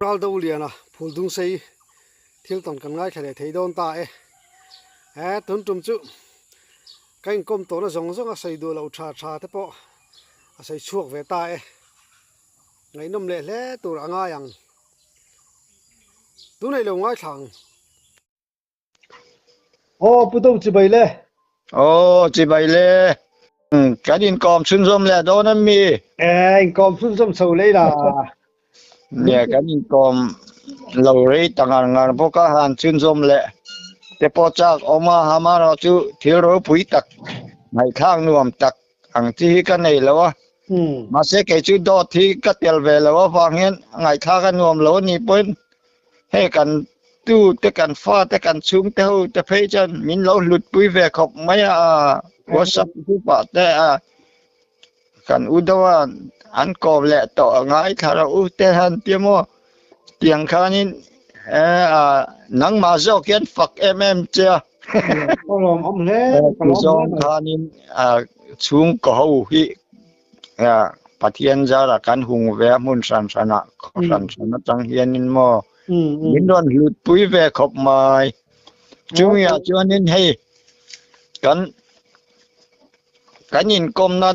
pral do liana phul dung sei thil ton kan ngai khale thei don ta e tun tum chu kain kom to na zong zong a sei do lo tha tha te po a sei chuak ve ta ngai nom le hle tur anga yang tu nei lo ngai thang pu do chi bai le chỉ vậy lệ cái điện com xuyên zoom là đó nó mi kom sun som so le la nè cái điện com lâu rồi tăng ngang phố cá hàng xuyên zoom lệ để bỏ chắc oma hama nó chú thiếu rồi bụi tắc ngày khang nuông tắc hàng tí cái này là wa mà sẽ cái chú đó thì cái tiền về là wa vàng hen ngày khang cái nuông lâu ni bên hay cần tu te kan fa te kan chung te ho te phê chân min lo lut pui về khop mấy whatsapp tu pa te kan u dawa an ko le to ngai thara u te han ti mo tiang khanin nang ma zo kian fak che kolom om le zo khanin chung ko ho hi pathian za la kan hung ve mun san sana chang hian mo mình đoán lụt bụi về khop mai chúng ya cho nên hay cái nhìn com nó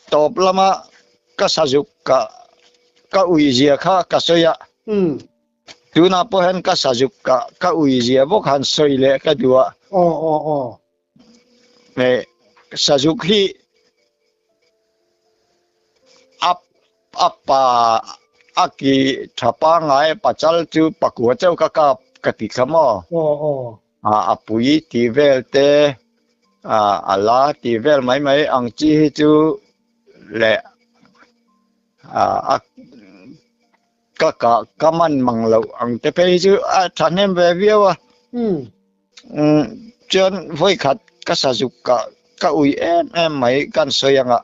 top lama cái sử dụng cái uy gì khác cái soi ya tu na po hen cái sử dụng cái uy gì bốc han soi lệ cái đua này sử dụng khi apa aki thapa ngai pachal chu pakua chau ka ti khamo apui ti vel te ala ti vel mai ang chi chu le ka man mang lo ang te pe chu thanem ve viawa chon voi khat ka sa ju ka ui em mai kan soyanga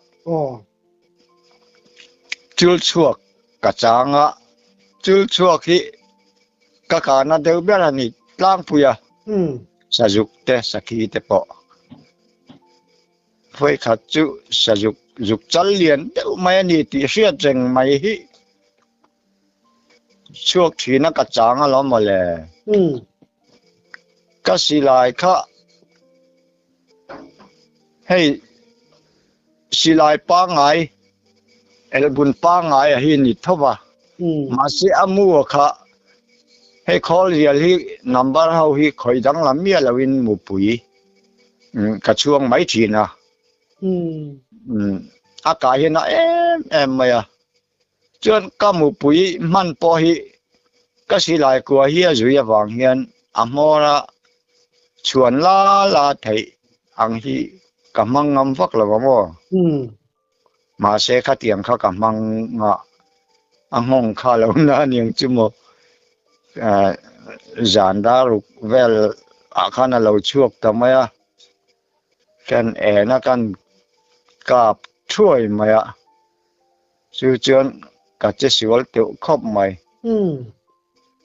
chul chuak cả trang á chú chua khi cả nó đều biết là nị lang pui à sử dụng te saki te po với khát chú sử dụng chân liền đều mấy nị thì sẽ chừng mấy hi chuộc thì nó cả trang á lắm mà lệ cái gì lại khá hay gì lại ba ngày bun pa ngai hi ni thowa ma se amu kha he call hi number how hi khoi dang lam mi lawin mu pui ka chuang mai thi na a ka hi na em mai chuan ka mu pui man po hi ka si lai ko hi a zui awang hian a mora chuan la thei ang hi ka mangam vak lawa mo mà sẽ khát tiền khát cảm mong ngọ anh hong khá lâu na niềng chú mo giàn đá rục vel khá là lâu chuộc tầm ấy cái nó can cạp chuối mày chú chuyên cả chế xíu tiểu khóc mày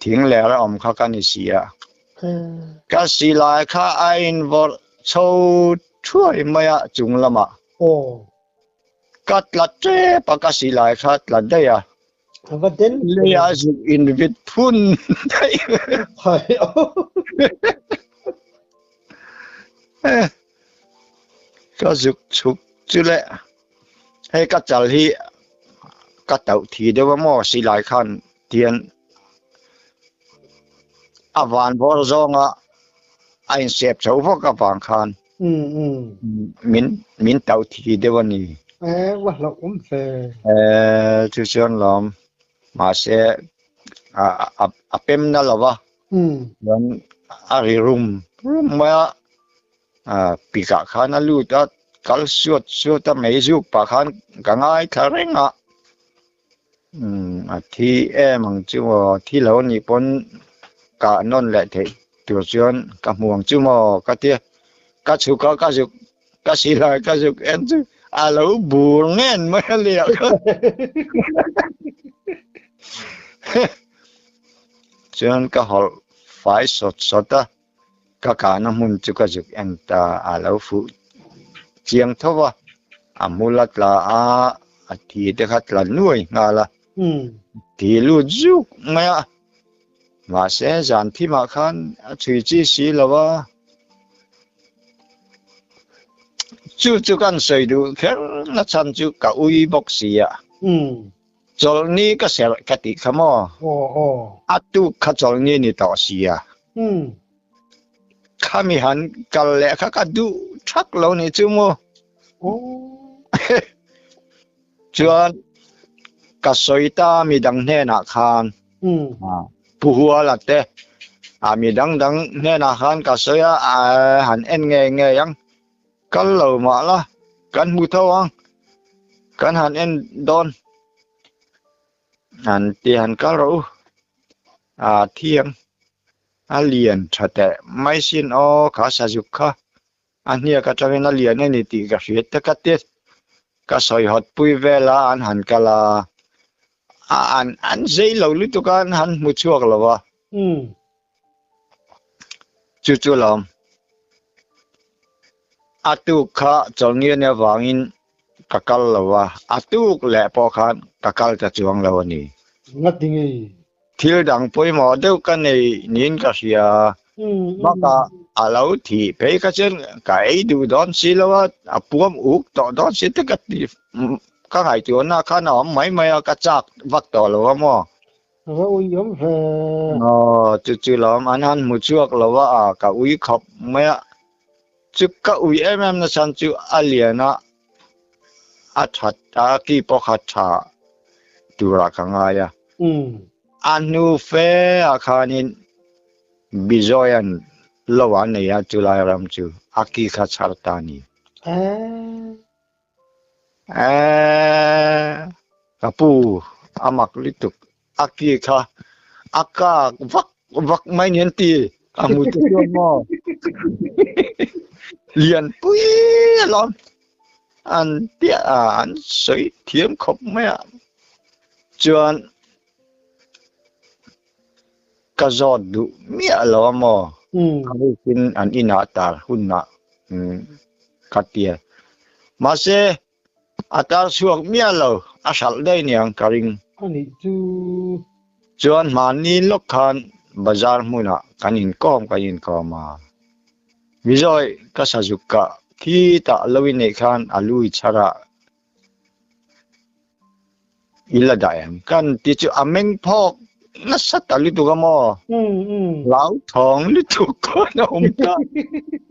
tiếng lẽ là ông khá can gì cái gì lại khá ai vô châu chuối mày chúng lắm cắt lát chế bà cái gì lại cắt lát đây lấy aju in vịt phun đây cái dục chụp chứ lẽ hay cắt chả hi cắt tàu thì đâu mà xí lại khăn tiền van vô rong anh xếp cháu vô cái van khăn min tàu thì đâu nè quá là cũng thế chú chọn làm mà sẽ apem na lava dan ari room mà pika khana lu ta kal suot ta mai ju pa khan gangai tharenga thi em ang chu thi lo ni pon ka non le the tu chọn ka muang chu mo ka tia ka chu ka ju ka si lai ka ju en chu alo buồn nghe mới liệu cho cái họ phải sốt ta cả nó muốn chụp cái chụp anh ta alo phụ chiang thôi mulat là thì để khát là nuôi ngà là thì lu juk mày mà sẽ dàn thi mà khan chửi chi xí là wa chúกันxây đủ khéo nó chăn chú cả uy bốc xì à cho ni cái sẽ cái tí khăm à tu khát cho ni ni tao xì à kami han cái lẽ cái du chắc lâu ni chú mô chuan cái sợi ta mi đằng nè nà khan phù hoa là te mi đằng nè nà khan cái sợi hắn en nghe nghe yang cái lâu mà la cái mù thâu ang cái hắn en don hắn tiền cái lâu thiêng liền thật tệ mấy xin khá sa dục khá anh nhớ cái trong nó liền này thì cái chuyện tất cả tiết cái sợi hot bùi về là anh hắn cái là anh dễ lâu lúc đó anh hắn một chuộc là va chú làm tu khá cho nghe này vang in cái cal là va tu lẹ bỏ khan cái cal ta chuang là vani ngắt đi thiếu đằng bồi mò đâu cái này nín cái gì mà cái lâu thì bây cái chân cái đủ đón xí là buông úp đón xí tất cả các hải chủ na khá nó mấy cái chắc vắt đó là mà ôi giống chú làm anh hắn một chuộc là cái uy khóc mấy chú cái uy em nó sang chú liền thật kỳ bỏ khát thà tu ra cái ngay anu fe akhanin bizoyan lawan ne ya chulai ram chu aki kha chartani kapu amak lituk aki kha aka vak mai nien ti amu chu mo liền pui lon an tia an soi thiếm khop mai chuan cái giọt đủ mía lo mà cái xin anh in tar hun na cái tiền mà se tar suak mía lo asal đây nè cái ring anh chú chuan mà ni lúc khan bazar mu na cái in com mà ví dụ cái sa dục cả khi ta lâu này khan alui chara ila daem kan ti chu ameng phok nó sát tao lít tụi mò, lão thằng lít tụi con nó không ta,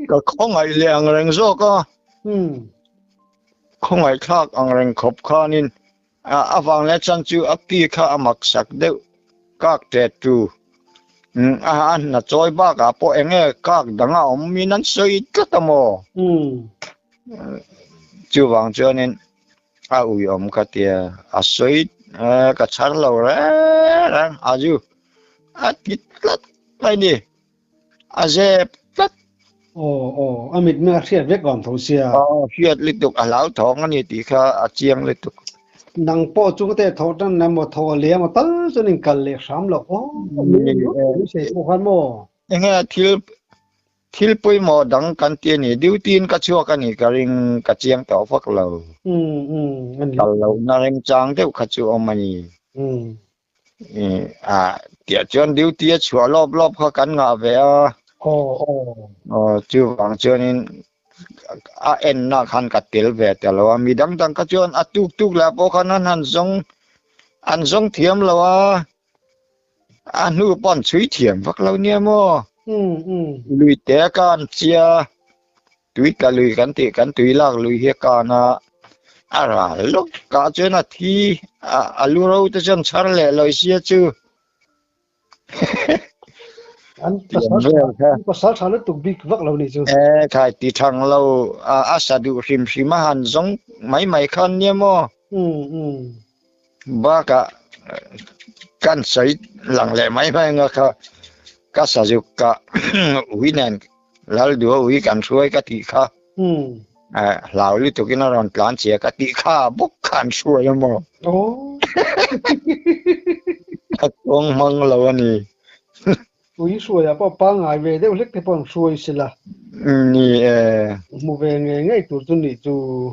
cái con ngày liền liền số có, con ngày khác anh liền khóc khan nên, vàng lẽ chân chú kia khác mặc sắc đều, các trẻ chú, anh là chơi ba cả bộ anh ấy các đằng nào mình ăn sấy cái tao mò, chú vàng cho nên, ui cái tia, sấy cái char lâu rồi, aju, tít lát, cái gì, dẹp lát, anh mình nghe thiệt biết còn thấu xia, thiệt liên tục, lão thằng anh ấy thì khá chiang liên tục, năng po chúng cái thấu chân nằm một thấu liền mà tới cho nên cần liệt sắm lộc, mình sẽ không khoan mò, nghe thiếu bôi mò đắng căn tiền này, điều tiền cái chúa cái này cái ring cái chiang tàu phát lâu, lâu na ring trang theo cái chúa ông mày, tiệt chân điều tiệt chúa lốp cái cắn ngã về chú vàng cho nên en na khăn cái tiền về tiền lâu mi đắng cái chúa tuk là bao khăn anh giống thiểm lâu nu bọn suy thiểm phát lâu nha mò lùi té can chia túi cả lùi cắn tị cắn túi lạc lùi hiếc can ra lúc cả chuyện là thi lù râu tới chân char lẹ lời xia chứ anh có sáu lúc tục bị vắt lâu này chứ khai tị thằng lâu sa du sim han giống mấy khăn nha mò ba cả can sấy lặng lẽ mấy ngơ cái sử dụng cái uy nền lão đùa uy cảm xuôi cái tị kha lão lý tụi nó còn plan chia cái tị kha bốc cảm xuôi mà con măng lâu nè uy xuôi à bao ba ngày về đấy lấy cái bao xuôi xí là nè mua về ngay tụi tôi nè tụi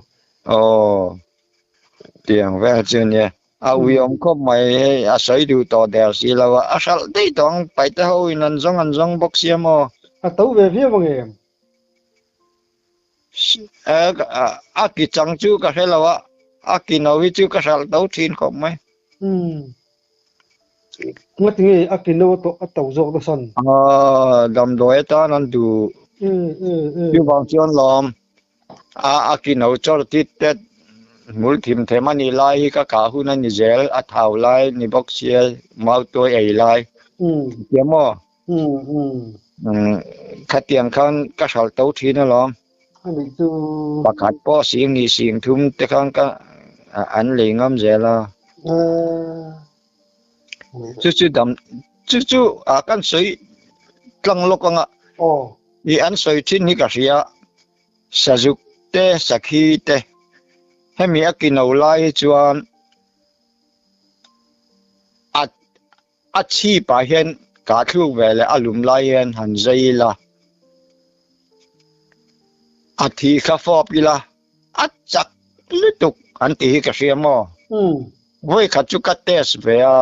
tiền về chưa nè Awiom ko may asay du to der sila asal day tong pai ta ho in anjong box mo à tấu về phía bằng em aki chang chu ka helawa aki nowi chu ka sal tau thin ko mai ngắt nghe akino to tàu dọc đó sân dam doi ta nan du yu bang chuan lom aki no chor ti te mul thim the mani lai ka ka hu na ni zel a thau lai ni box sial mau to ei lai mo khatiang khan ka sal tau thin na lom anh ấy chú pakhat po sing ni sing thum te khan ka an le ngam zela chu dam chu a kan soi tlang lokanga i an soi thin ni ka ria sajuk te sakhi te hemi akino lai chuan a chi pa hian ka thu vele alum lai hian han zaila a thi kha fop ila a chak lutuk an ti ka ria mo voi kha chu ka tes ve a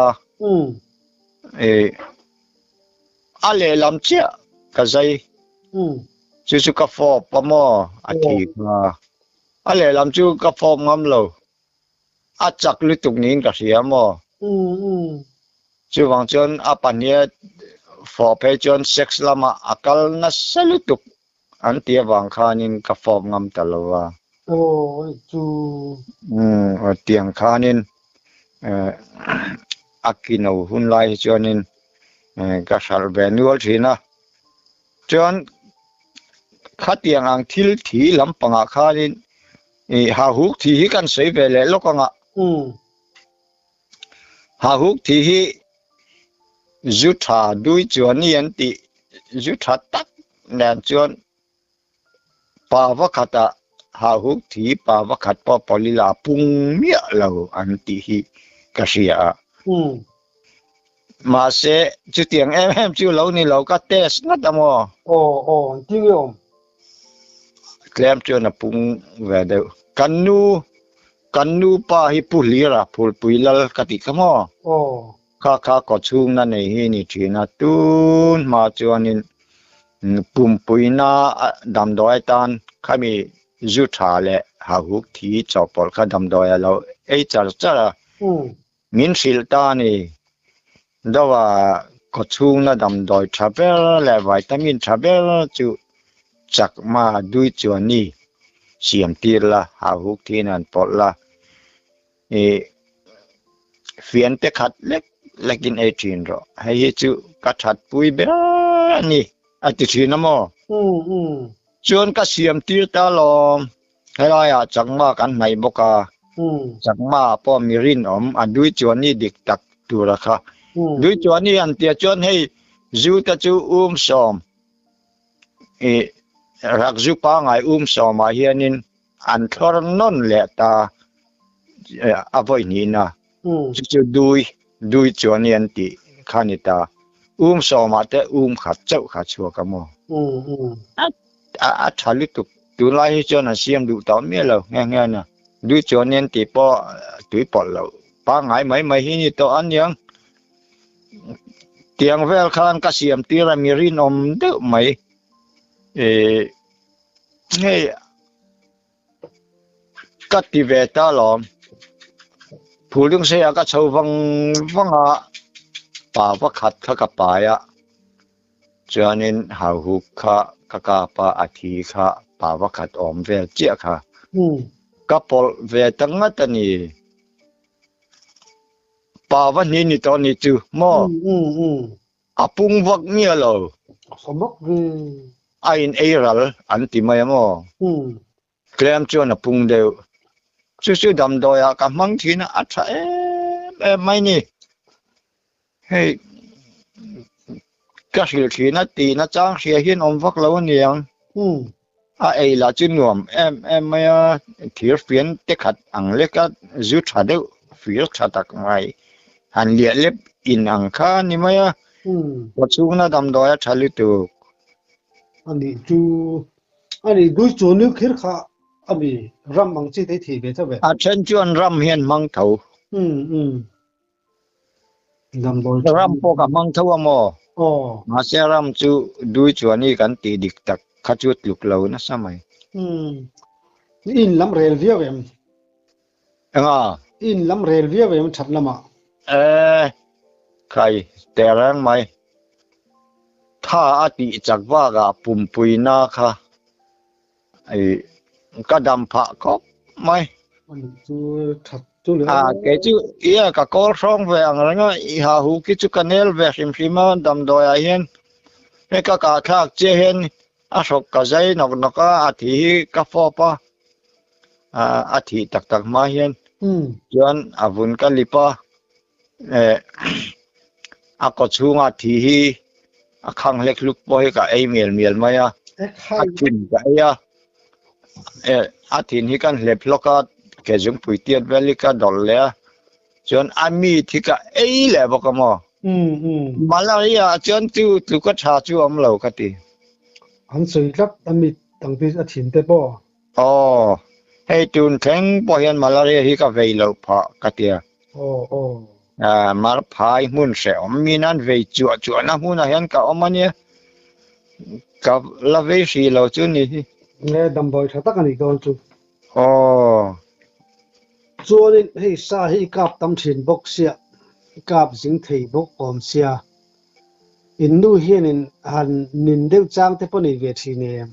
ale lam chia ka zai chu ka fop pa mo a thi kha ale lam chu ka fop ngam lo a chak lutuk nin ka ria mo chu wang chon a pania for pe chon sex lama akal na salutuk an tia wang khanin ka fop ngam talowa chú tiang khanin akino hun lai chonin ka sal benual thina chon khatiang ang thil thi lampanga khanin ha huk thi hi kan sei vele lokanga ha huk thi hi jutha dui chuan yan ti jutha tak nan chuan pa va khata ha huk thi pa va khat pa polila pung mia lo an ti hi ka sia ma se chu tiang em chu lo ni lo ka test na tamo tiếng em klem chu na pung ve de kanu pa hi pulira phul puilal ka ti kamo kha ko chung na nei hi ni thina tun ma chuanin pum puina dam doi tan khami zu tha le ha huk thi chopol kha dam doi lo ei char min sil ta ni dawa ko chung na dam doi thabel le vitamin thabel chu chak ma dui chuan ni siam tir la ha huk thi nan pol la fian te khat lekin 18 ro hai chu ka that pui be ni ati thina mo chuan ka siam tir ta lom helaya changma kan mai boka changma po mirin om adui chuan ni dik tak tura kha dui chuan ni an tia chuan hei zu ta chu som rak zu pa ngai som a hianin an thor non le ta avoi ni na chu dui chuan ni an ti khanita som a te khat chau kha chua ka mo a thali tu lai chuan a siam du ta me lo nge na dui chuan ni an ti po tui pol lo pa ngai mai hi ni to an yang tiang vel khan ka siam tira mirin om de mai hey ka ti ve ta lom phulung se ka chho wanga pa wa khat kha ka pa ya chuanin ha hu kha ka pa athi kha pa wa khat om vel chia kha ka pol ve tanga tani pa wa ni to ni chu mo apung wak ni lo sabak về ain eral an ti mai mo klem chuan apung deu chu dam doya ka mang thina atha mai ni hey ka sil thina ti na chang sia hin om vak lo niang a ei la chin nuam em maya thir fian te khat ang le ka zu tha deu fir tha tak mai han lia lep in ang kha ni maya wa chung na dam doya thali tu anh ấy đôi chỗ nước khét khá anh ấy ram bằng chỉ thấy thì về cho về a chen chuan ram hian mang thau đầm bồi ram po ka mang thua mo ồ ma se ram chu dui chuan ni kan ti dik tak khachut luk lo na samai in lam rel vía em nga in lam rel vía em chặt lắm à e khai te rang mai tha ati chak wa ga pum pui na kha ai ka dam pha ko mai anh chú chặt chú lửa cái chú ia ka kol song ve ang ranga I ha hu ki chu kanel ve sim dam do ya hian he ka thak che hen a sok ka zai nok noka a thi ka fo pa a thi tak tak ma hian chuan avun ka lipa a ko chunga thi hi a khang lek luk po hi ka ei miel mai a a thin ka ya a thin hi kan lep loka ke jung pui tiat veli ka dol le chuan ami thi ka ei le ba ka mo malaria chuan tu ka tha chu am lo ka ti anh soi lắc anh mi tăng pi ở thiên tế po hei tun theng po hian malaria hi ka vei lo pha ka tia ồ mar phai mun se om mi nan vei chu na mun a hian ka omania ka la vei si lo chu ni nghe đầm bồi chặt tắc anh đi con chú oh cho nên hay sa hay cáp tâm thiên bốc xia cáp dính thầy bốc om xia in nu hiền in han nín đều trang tế po này về thì nè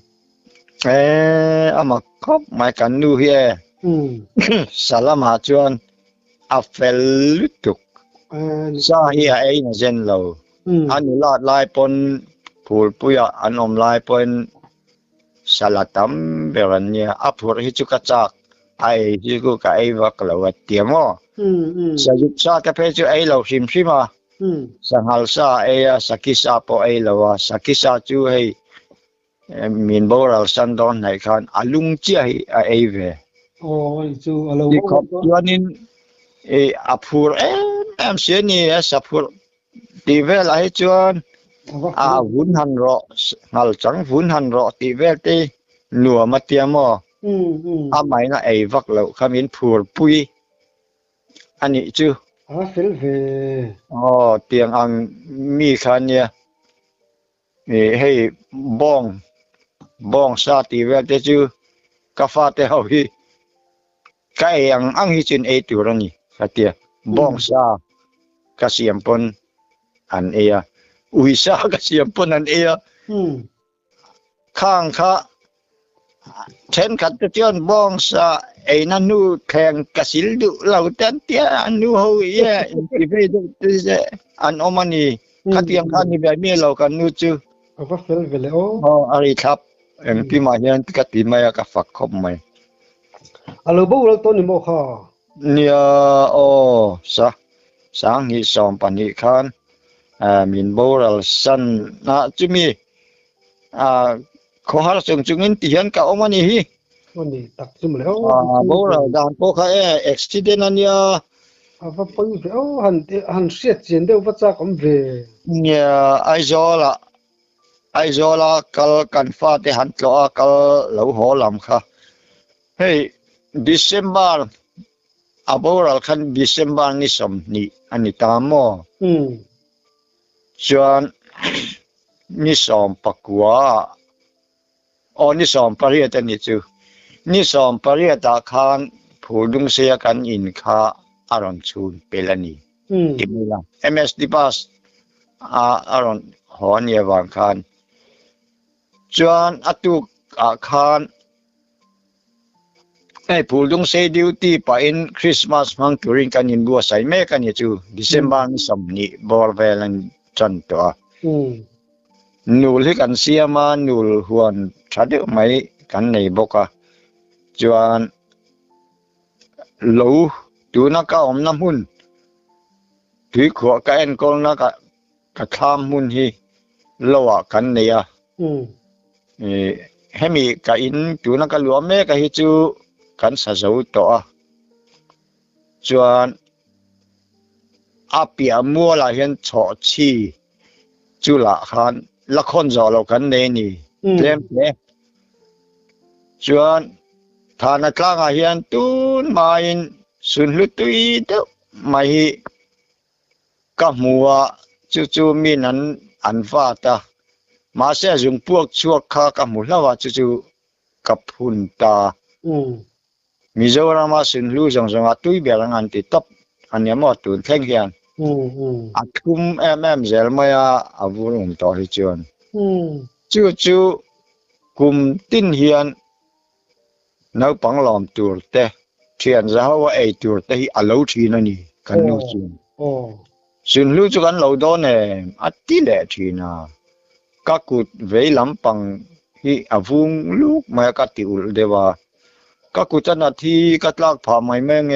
ama kop mai kan nu hi salam ha chuan a fel lutuk sa hi ai na zen lo an lot lai pon phul puya an om lai pon salatam berania apur hi chu ka chak ai ji ku ka ai wa ka lo tiamo sa yup sa ka pe chu ai lo sim sima sanghal sa ai sakisa po ai lo sakisa chu hei min boral san don này khan alung chi ai ve chú alo đi khop chuanin apur em se ni sapur ti ve lai chuan vun han ro ngal chang vun han ro ti ve te nuwa ma tiamo mai na ai vak lo khamin phur pui ani chu fel về tiang ang mi khan ya hei bong sa ti ve te chu ka fa te ho hi kai ang hi chin e tu rani katia bong sa ka siam pon an e ui sa ka siam pon an e khang kha chen khat te tion bong sa e na nu kheng ka sil du lau tan tia an nu ho ye ti ve tu se an omani khatiang khan ni ba mi lo kan nu chu fel về lẽ ari thap em pi ma hian ka ti mai ka fak khop mai alo bố lo to ni mo kha nia sa sang hi som pan hi khan min boral san na chumi kho har chung chungin ti hian ka omani hi con đi tắc chung lẽ boral dan po kha accident ania va poi về han siết chiến đều vắt ra cũng về nia aizola kal kan fa te han tlo kal lo ho lam kha hey December aboral khan December ni som ni ani tamo chuan ni som pakua ni som pariat ani chu ni som pariata khan phudung se kan in kha aron chun pelani timila MSD pass aron hon ye wang khan chuan atuk khan ai phudung se duty pa in Christmas mang turing kan in bua sai me kan ye chu December ni som ni bor velan chan to nul hi kan siama nul huan thade mai kan nei boka chuan lo tu na ka om na mun thui kho ka en kol na ka tham mun hi lowa kan nei a hemi ka in tu na ka luam me ka hi chu kan sa zo to a chuan apia mua la hian cho chi chu la khan la khon zo lo kan nei ni tlem le chuan thana tlanga hian tun main sun lu tui de ไม่ก็มัวจู่ๆมีนั้นอันฟ้าตามาเสียจุงพวกชั่วข้ากับหมูลาวาจู่ๆกับหุ่นตามิโซรามาสินลูจงตุยเบลังอันติตับอันนี้มาตุนแข่งเฮียนอัดคุมเซลมายาอาวุธต่อให้จวนจู่ๆคุมตินเฮียนนักปังลอมตัวเตะเทียนจะว่าไอตัวเตะที่อาลูทีนั่นนี่กันนู่นจวนสินลูจกันเราโดนอัดที่เละทีน่ะก็กุดเวลำปังที่อาวุธลูกมากัดติวเดว่าก็กุดจันทีกัดลากผ่าไม่แม่ง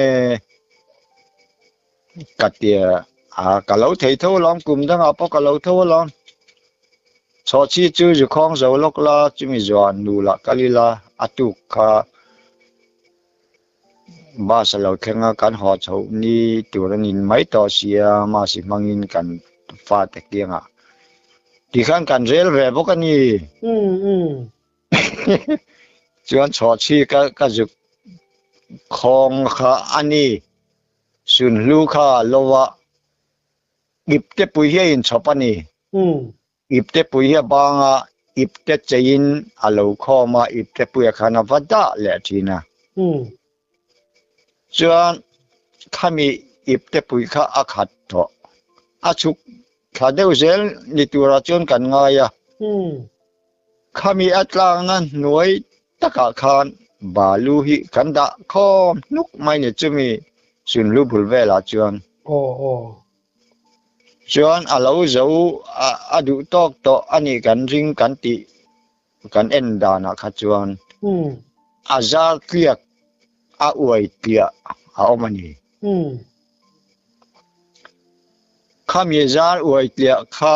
กัดเตียกะเราเทเท่าล้อมกลุ่มทั้งพวกกะเราเท่าล้อมชอชีจูจุคองเสาลกลาจิมิจวนดูละกะลิลาอตุกะบาสเราแข่งกันหอเฉานี่ตัวนินไม่ต่อเสียมาสิมังอินกันฟาตะเกียงที่ข้างกันเรลเวพวกนี้จวนชอชีก็จุคองค่ะอันนี้สุนลูกค่ะโลวะอิบเตปุยเหินชอปนี่อิบเตปุยเฮบางอิบเตเจินอาลูข้อมาอิบเตปุยขานวัดดาเลทีนะจวนข้ามีอิบเตปุยข้าอาขัดโตอาชุกข้าเดวเซลนิตุราจนกันง่ายข้ามีอัตลางนั้นหน่วยตะกะคานบาลูฮิกันดะข้อนุกไม่เนี่ยจะมีสุนลูบุลเวลาจวนจวนอาลูเจ้าดูตอกโตอันนี้กันริงกันติกันเอ็นดานะขจวนอาจารย์เกียกอาอวยเตียเอามันนี่ข้ามีจารย์อวยเตียข้า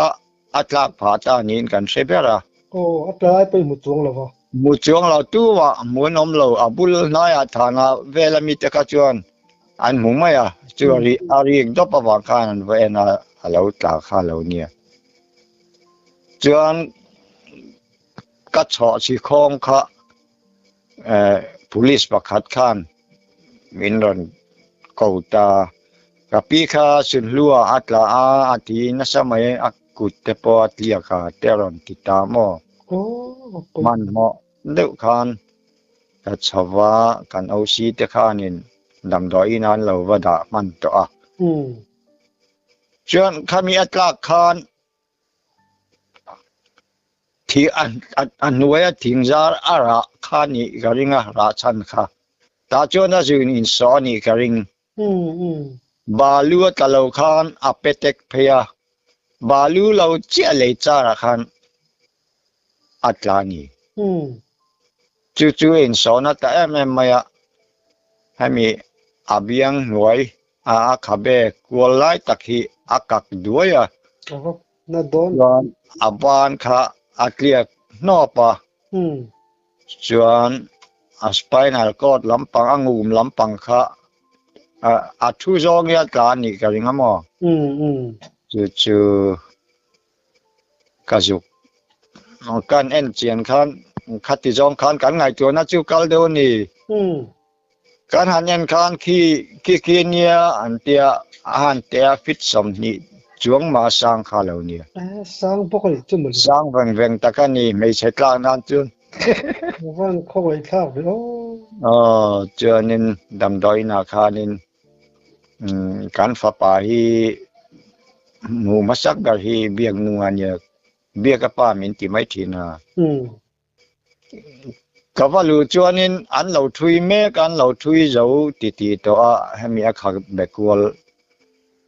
อัตลักษณ์ผาตานินกันเสเปร่าอัตราไปหมดจวงแล้วก็หมดจวงเราตัวว่าหมุนอมเราบุลนายฐานะเวลามีตะกจวนอันหมุ่งไม่จวรีอารีกดปะวากันเวนะเราตาข้าเราเนี่ยจวนกัดชอสิคองข้าpolice ประคัดขันมินรันกูตากับพี่ข้าสุนลัวอัตลาอาทินัสมัยอักุตเตปอตเลียข้าเตรอนติตามอมันเหมาะเด็กขันกัดชาวากันเอาชีเตขันินดำดอยนั้นเราว่าด่ามันตัวจนข้ามีอัตลักษณ์ขันที่อันไว้ทิ้งจาร์อาระข้านี่กริงราชันข้าตาจวนนั้นจูนินสอนี่กริงบาลูตะเลาขันอเปเต็กเพียบาลูเราเจริญจาระขันอัตลานีจู่ๆอินสอนัตเอ็มไม่ให้มีอาเบียงหน่วยขับเบกวลไลตักฮีอากักด้วยน่าโดนอาบานข้าอัตเลียกนอปะจวนสไปนัลกอดลำปังงูมลำปังข้าอัดทุจงยาตานี่กริงมั้งจู่ๆกระจุกกันเอ็นเจียนขันขัดติจงขันกันไงตัวนั้นจู่กัลเดวนี่การหันยันขันขี้เนียอันเตียหันเตียฟิตสมนี่จวงมาสร้างข้าเหล่านี้สร้างพวกนี้จุ่มสร้างเวงตะกันนี่ไม่ใช่กลางนั่นจุนว่างเข้าไปข้าวเลยเจอนินดำดอยนาคานินการฟ้าป่าฮีหมู่มาสักการฮีเบียงนัวเนี่ยเบียกับป้ามินติไม่ทีน่ะก็ว่าลูจวนนินอันเราทุยแม่กันเราทุยเจ้าติตัวให้มีอาคาเบกวล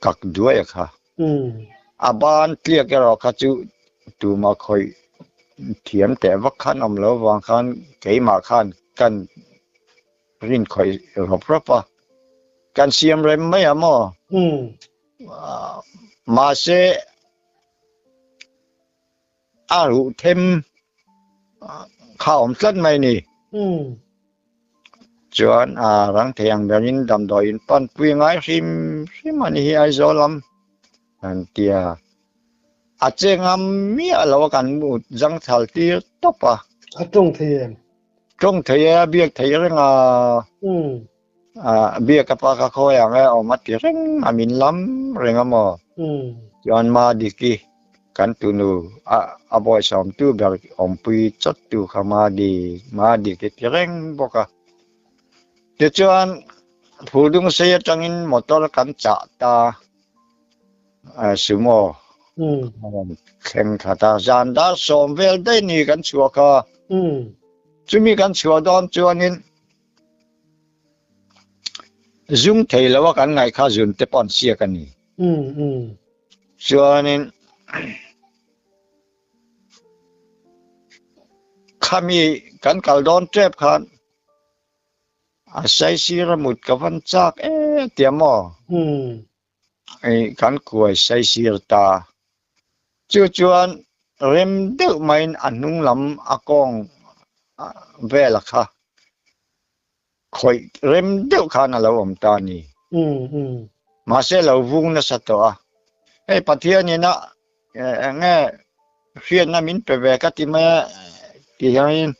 กักด้วยค่ะอาบานเกลียกเราขจูตูมาคอยเถียมแต่ว่าขันอมแล้ววางขันเกี่ยมาขันกันรินคอยรบรับกันเสียมเร็มไม่อะมั้งมาเสอารุเทมข้าวอมสั้นไหมนี่จวนรังเทียงเดินดำดอยปันปุยง่ายริมมันนี่ไอโซลัมอันเตียอาจจะงามมีอะไรกันมุดจังทัลตีตบจงเทียนเบียกเทียง เบียกับปากคอยอย่างเงี้ยออกมาตีเร่งมินล้ำเร่งอ่ะมั้งย้อนมาดิกีกันตุนูบอยสอมตูแบบอมปุยจัดตูเข้ามาดิกีตีเร่งบอกอะเดี๋ยวจวนผู้ดุงเสียจังอินมอเตอร์กันจัดตาสุโมแข่งขันตาจานดาสมเวลได้นี่กันชัวค่ะจะมีกันชัวดอนจวนอินจุงเทลว่ากันไงข้าจุนเตปอนเสียกันนี่จวนอินข้ามีกันกัลดอนเจ็บขันใส่ซีระมุดกับวันจักเตียมอไอ้กันกวยใส่ซีรตาจวนเริ่มเดือดไม่อันนุ่งลำอากงเวลค่ะคอยเริ่มเดือดขนาดเราอมตานี่มาเสเราวุ้งนะสัตว์ไอ้ปัทยานี่นะเงี้ยเฮียนน่ะมินเปเวกัติมาที่เฮียน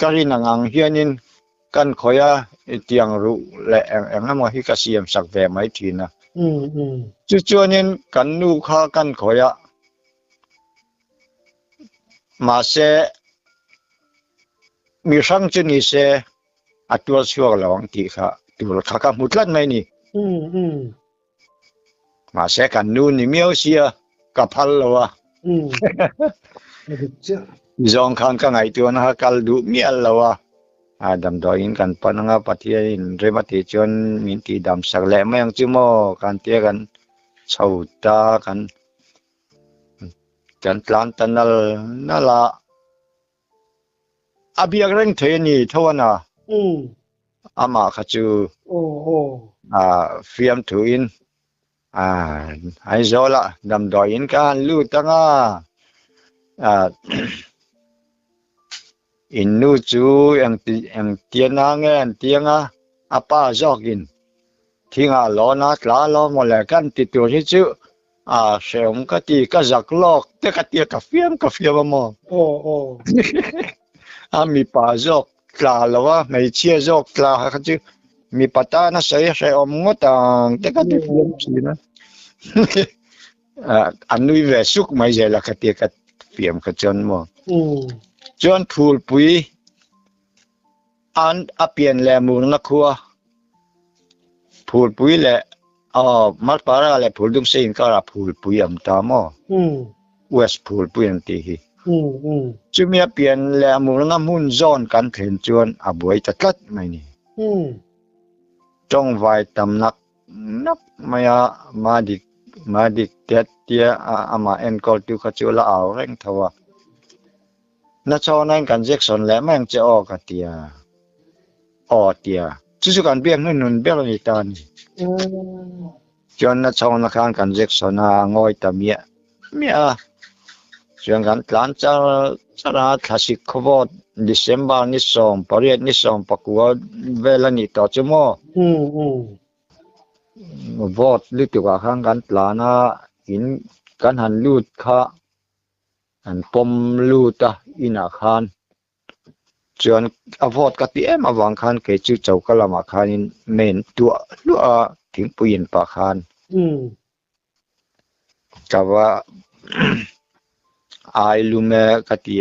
การินังเฮียนินกันคอยเตียงรู้และงั้นมาฮิกาเซียมสักแวไม่ทีนะจวนนินกันนูข้ากันคอยมาเสมีสังจุนิเสตัวชัวร์ระวังตีค่ะตัวข้ากันมุดลัดไม่นี่มาเสกันนูนี่มีเอาเสียกับพัลละวะจงขันกันไงตัวนะกัลดูมีอะไรวะดำดอยกันปนังปฏิยนเรมาติจนมินตีดำสักแหล่ไม่ยังจุโมกันเตียกันชาวตากันพลันตันนั่นละอาบียกเร่งเทนี่ทว่านะอามาขจูฟิล์มถุอินไอโซละดำดอยกันลู่ตั้งอินนูจูyang tiana ngen tianga apa jokin thinga lona tla lo mole kan ti tu hi chu seum ka ti ka zaklok te ka ti ka fiam mo mi pa jok tla lo wa mai chia jok tla ka chu mi pata na sai om ngotang te ka ti fiam chi na anui ve suk mai je la ka ti ka fiam ka chon moจวนพูลปุยอันเปลี่ยนแหลมูนักขัวพูลปุยแหละมัดปาระแหละพูลดุงเซนก็ระพูลปุยอัมตามอเวสพูลปุยอันตีฮีจุมีเปลี่ยนแหลมูนักมุนจอนกันเห็นจวนบวยตัดลัดไม่นี่จ้องไว้ตำนักมาดิกเตียมาเอ็นกอลติวขจูละเอาเร่งทว่านัชอนั่นกันเจ็กสนแล้วแม่งจะออกเตียจู่ๆกันเบี้ยนุ่นเบี้ยนิตานจนนัชอนักกันเจ็กสนงอยตะเมียจนกันหลานจะรัดคลาสสิกขบวนดิเซมบาร์นิสอมปารีสนิสอมปักวัวเวลานิตาจมอวอดลิตุกะข้างกันหลานอินกันหันลูดค่ะอันปมลูตาอินาคานจวนอวอดกติมาวางคานเกจูเจ้ากะละมาคานินเมนตัวลัวถึงปุยนปาคานกับว่าไอลูเมกติ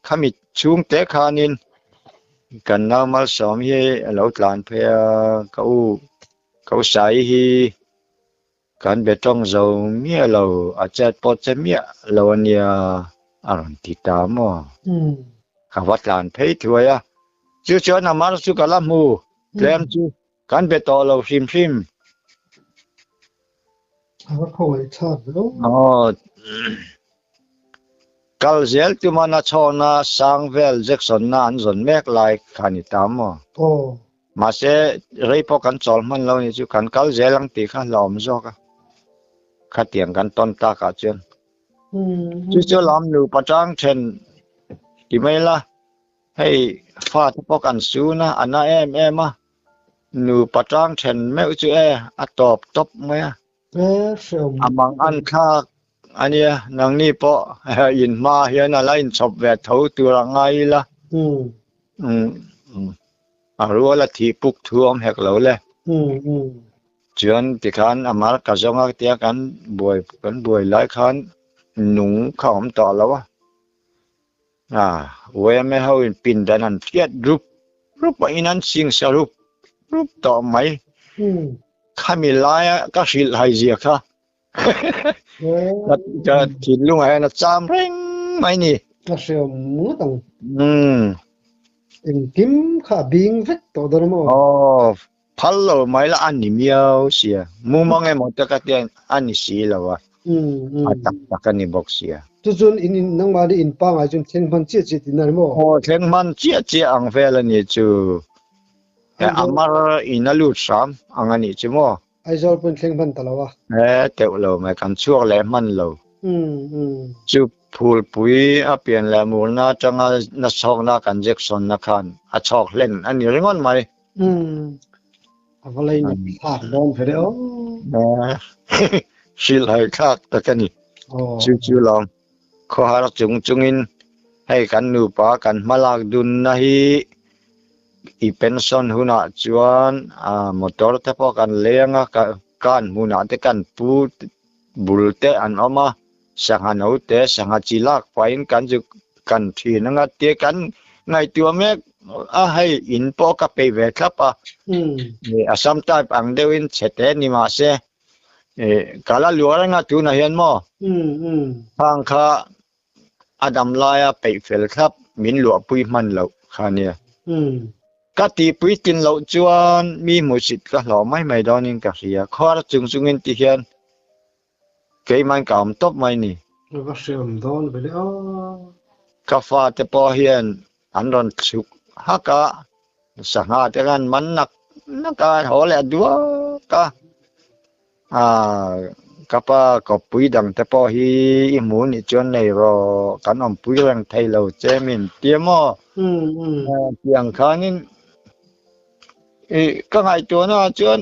ขมิชุงเตคานินกันนามาสอมเฮเหลาตลานเพียเขาใส่ฮีกันเบตงเจ้าเมียเราอาจจะปอดจะเมียเราเนี่ยอรันติตามอข้าวัดลานเพยถวยจู่ๆนมาสุกะละมูเตรียมจู่กันเบตอเราฟิมว่าเขาไว้ชอบลูกกัลเซลตุมานาชอนาสังเวลเจ็กสันนาอันสนเมกไลขานิตามอมาเสเรย์พอกันจอลมันเราเนี่ยจู่กันกัลเซลังตีข้าลอมจอกข้าเตียงกันต้นตากาเจนจู่ๆลำนูประจังเช่นที่ไม่ละให้ฟาดพอกันสู้นะอันน่ามานูประจังเช่นไม่จู่ตบไหมมังอันข้าอันนี้นางนี่พออินมาเฮียนอะไรอินชอบแวดเท้าตัวไงล่ะ รู้ละที่ปุกท่วมเฮกเหลาเลย อืมจวนที่ขันอามาร์กจงอักเตียกันบวยหลายขันหนุ่งข้าวหอมต่อแล้ววะเว้ยไม่เขาปินดันนันเทียดรูปอินันสิงสรูปต่อไหม อืม ข้ามีลายก็สิลายเสียค่ะ เอ้ย จะถิ่นลุงไอ้นะจามเร่งไหมนี่ ก็เสียวมือตัง อืม เอ็งกิมข้าบิงเฟกตัวเดิมอ๋อพัลโลไม่ละอันนี้เมียวเสียมูมองไอ้หมดตะกัดยังอันนี้สีแล้ววะตักกันนี่บอกเสีย จุนอินนังมาดีอินปังไอจุนเชงมันเจี๊ยจิตินาร์โม โอ้เทงมันเจี๊ยอังเฟลนี่จูอามาอินาลูสามอังอันนี้จูโม ไอจอลเป็นเชงมันตลอดวะเต๋อเราไม่กันช่วงแหลมันเราอืมจูพูลปุยเปลี่ยนแล้วมูลน่าจังน่าชอบน่ากันเจ็กสันนักขันชอบเล่นอันนี้เรื่องอะไรอะไรนี่ขาดโดนเฟรโอสิลายคักตะกันนี่จูลองขอหาจุงอินให้กันนูปากันมาลากดุนนะฮีอีเป็นส่วนหุ่นจวนมอเตอร์เทพกันเลี้ยงกันหุ่นเตกันปูบุลเตอันออกมาสังหารเตสังหารจิลักไฟกันจุกันทีนังเตกันไงตัวเมกให้อินปอกับไปเวทครับนี่สัมตาปังเดวินเสตนี่มาเสกาลลัวงตัวนะเห็นมั้ยทางข้าอดัมลายไปเฟลครับมินหลวปุยมันเหล่าข้าเนี่ยก็ตีปุยกินเหล่าจวนมีหมูสิทธิ์ก็หล่อไม่ดอนิงกับเสียข้อจุงเงินที่เห็นเกี่ยมันกำตบไม่นี่ก็เสียมโดนไปเลยกาฟ้าแต่พอเห็นอันรอนสุกฮักกะสังหารกันมันนักการหัวแหลดัวก็กับก็ปุยดังแต่พอฮีหมูนี่จนในรอกันอมปุยแรงไทยเราเจมินเตียมเพียงข้านี่ก็ไงตัวน่ะจน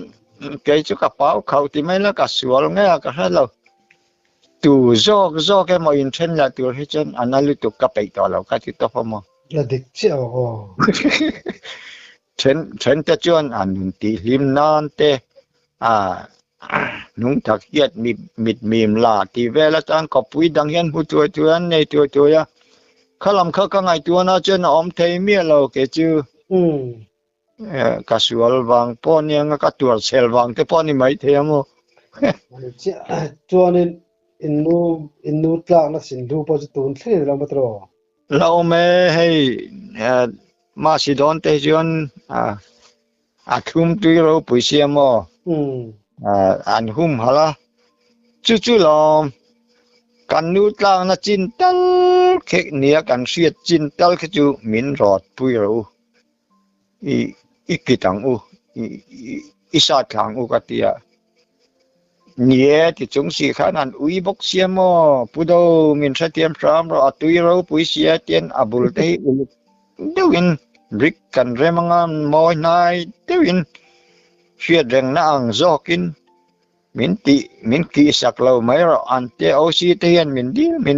เกยจุกกระเป๋าเขาที่ไม่ละก็สวลไงก็ให้เราตัวโจแกมาอินเทนละตัวให้จนอันนั้นลุตุกกระไปต่อเราก็ติดต่อพมละเด็กเจ้าเทนจะจวนอันนุนตีลิมนานเตนุ่งถักเยียดมีมลาที่เวลาตั้งกับปุยดังเห็นผู้ตัวในตัวข้าลำเขาก็ไงตัวน่าจะน้อมเทมีเราเกจือกสวลวังป้อนยังก็ตัวเซลวังแต่ป้อนนี่ไม่เทียมจวนอินนูตลาดนักสินดูพอจะตูนเสียเราไม่ตรอเราไม่ให้มาสิดอนเตจวนคุมตัวเราปุยเสียมอันหุ่มฮะละจู่ๆลมกันนูตลาดนักจินตัลเขกเนียกันเสียจินตัลขจูมินรอดปุยเราอีกิตังอีสาดขังกัตยาเนี่ยที่จงสีขานันบอกเสียมพุดมินเสตียมพรามเราตุยเราปุยเสียเตียนบุลเตยเดวินริกกันเรมังานมอยนายเดวินเสียเร่งนางจอกินมินกีสักเราไม่เราอันเตอสีเทียนมิน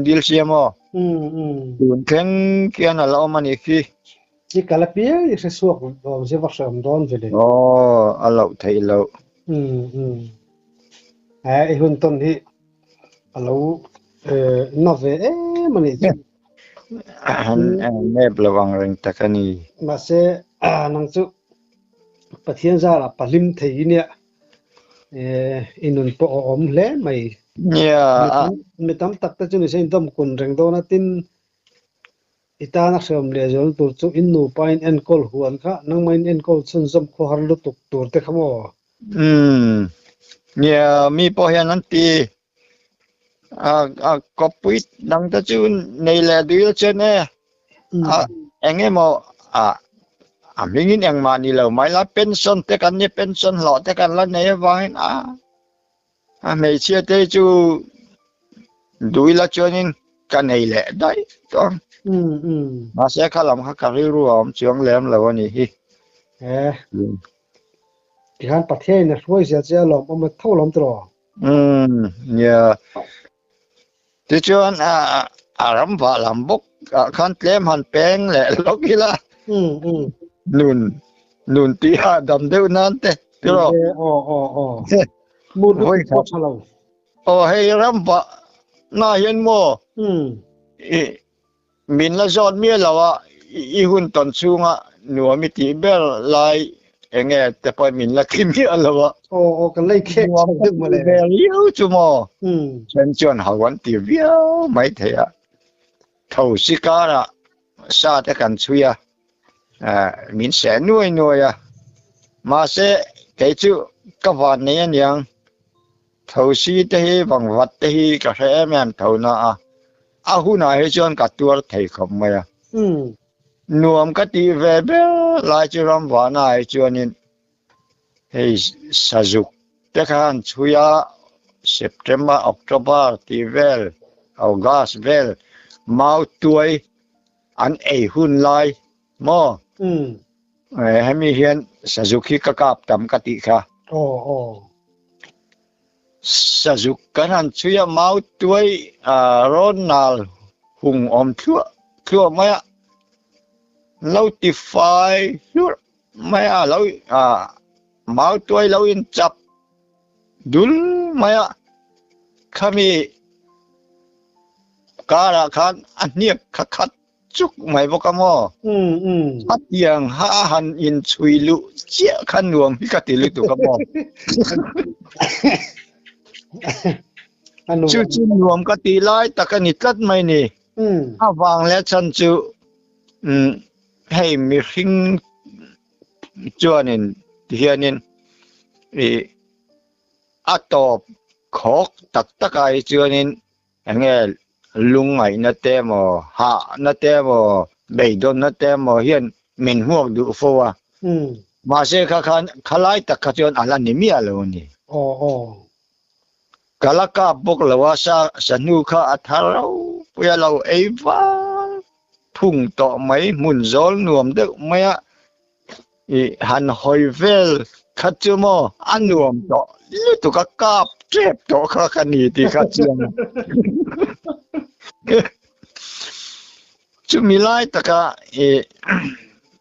ดิลเสียมตุนแข็งเกียนเรามันอีกที่กาลปีอีกสักส่วนเราจะวัดสมดอนไปเลยเราไทยเราไอ้หุ่นต้นที่เรานอกเวมันอีกแม่ประวังเรื่องตะกันนี่มาเสนังสุปะเทียนซาลาปะลิมเทียเนี่ยอินุนปอมเล่ไม่เนี่ยไม่ทำตักแต่จุนี่เส้นดมคนเร่งโดนตินอิตานักเสริมเลี้ยจนตัวจุอินนูไปเอ็นกอลหัวค่ะนั่งไม่เอ็นกอลซึ่งสมควรลุตุกตัวเตะขโมเนี่ยมีพอเห็นนั่นตีก็ปุยดังตะจูนในแลดูเจเน่เองโมมิงินเองมานี่เราไม่ละเป็นส่วนแต่กันนี่เป็นส่วนหล่อแต่กันละเนี่ยว่าเห็นไม่เชื่อเตจูดูละจนินกันในแหละได้ต้องมาเสียข้าลำข้าการิรู้อมเชียงแหลมแล้ววันนี้ที่ขันประเทศเนี่ยช่วยเสียเจ้าลมเอามาเท่าลมตรอเนี่ยที่ชวนรำว่าลำบกขันเตลมหันแปงแหละล็อกอีละนุ่น nun ti ha dam deu nan te pero oh một lúc hoi có khap sao lâu hei ram ba na hian mo min la zon mi lawa I hun ton chunga nuami ti ber lai enge te poi min la kimi alawa cái lấy khét nuam sao ka được mà ti lại ber liu chu mo ừ chen chuan hawan ti viau mai the a thau sikara sa te kan chuya min se nuai nuai a ma se ke chu ka van ne yang thau si te hi bang wat te hi ka he man thau na a hu na he chuan ka tur thei khom mai a ừ nuam ka ti ve be lai chu ram wa na ai chuan in hei sajuk te khan chuya September October ti vel August vel mau tuai an ei hun lai mo ừ hemi hian Suzuki ka kap tam ka ti kha oh Suzuki kan chuya mau tuai Ronald hung om thua maya notify thua maya lo mau tuai lo in chap dul maya kami kara khan aniak khat chuk mai bokamo ừ at yang ha han in chui lu chia khan nuam hi ka ti lu tu kamo anh chu chu nuam ka ti lai takani tlat mai ni ừ awang le chan chu hei mi hring chuanin hianin atop khok tak takai chuanin enge lungai na te mo ha na te mo beidon na te mo hian min huak du fowa ừ ma se kha khan khalai tak kha chuan ala ni mi alo ni oh kalaka bok lawa sa sanu kha atharo puya lo eiwa thung to mai mun zol nuam de maya han hoi vel khat chu mo anuam to lu tu ka kap trep to kha khani ti kha chiang chu milai taka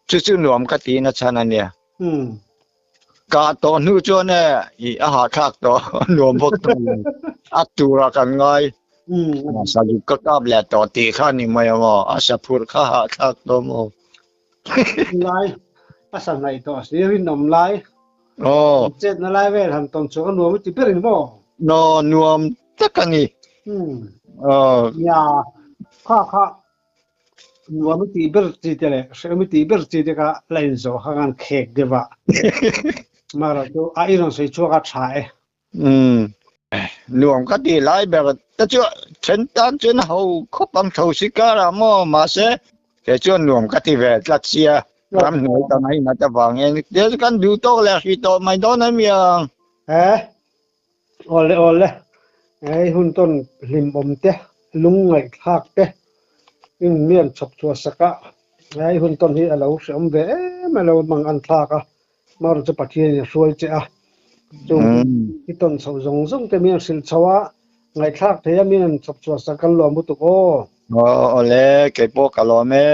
chu nuam ka ti na chana ne ừ ka to nu chu ne a ha khak to nuam bok to atura kan ngai ừ sa ju ka kap le to ti kha ni mai mo asa phur kha ha khak to mo lai à sao này to xí rin nằm lai chết nó lai về thằng tuần số con nuôi mới chỉ biết hình mò no nuam takani ừ nhà kha nuôi mới chỉ biết chỉ thế này sẽ mới chỉ biết chỉ thế cả lên số hàng khét đấy vậy mà rồi tôi ai rồi sẽ cho cái trái nuam ka ti lai ber ta chu chen tan chen ho khopam thau sikara mo ma se ke chu nuam ka ti ve tlat sia ram noi ta nai na ta wang en de kan du to le hi to mai do na miang ole ai hun ton lim bom te lung ngai khak te in mian chok chua saka ai hun ton hi alo sem ve ma lo mang an thaka mar chu pathian ya sual che a chung ki ton so zong zong te mian sil chawa ngai khak the mian chok chua saka lo mu tu o ole ke po ka lo me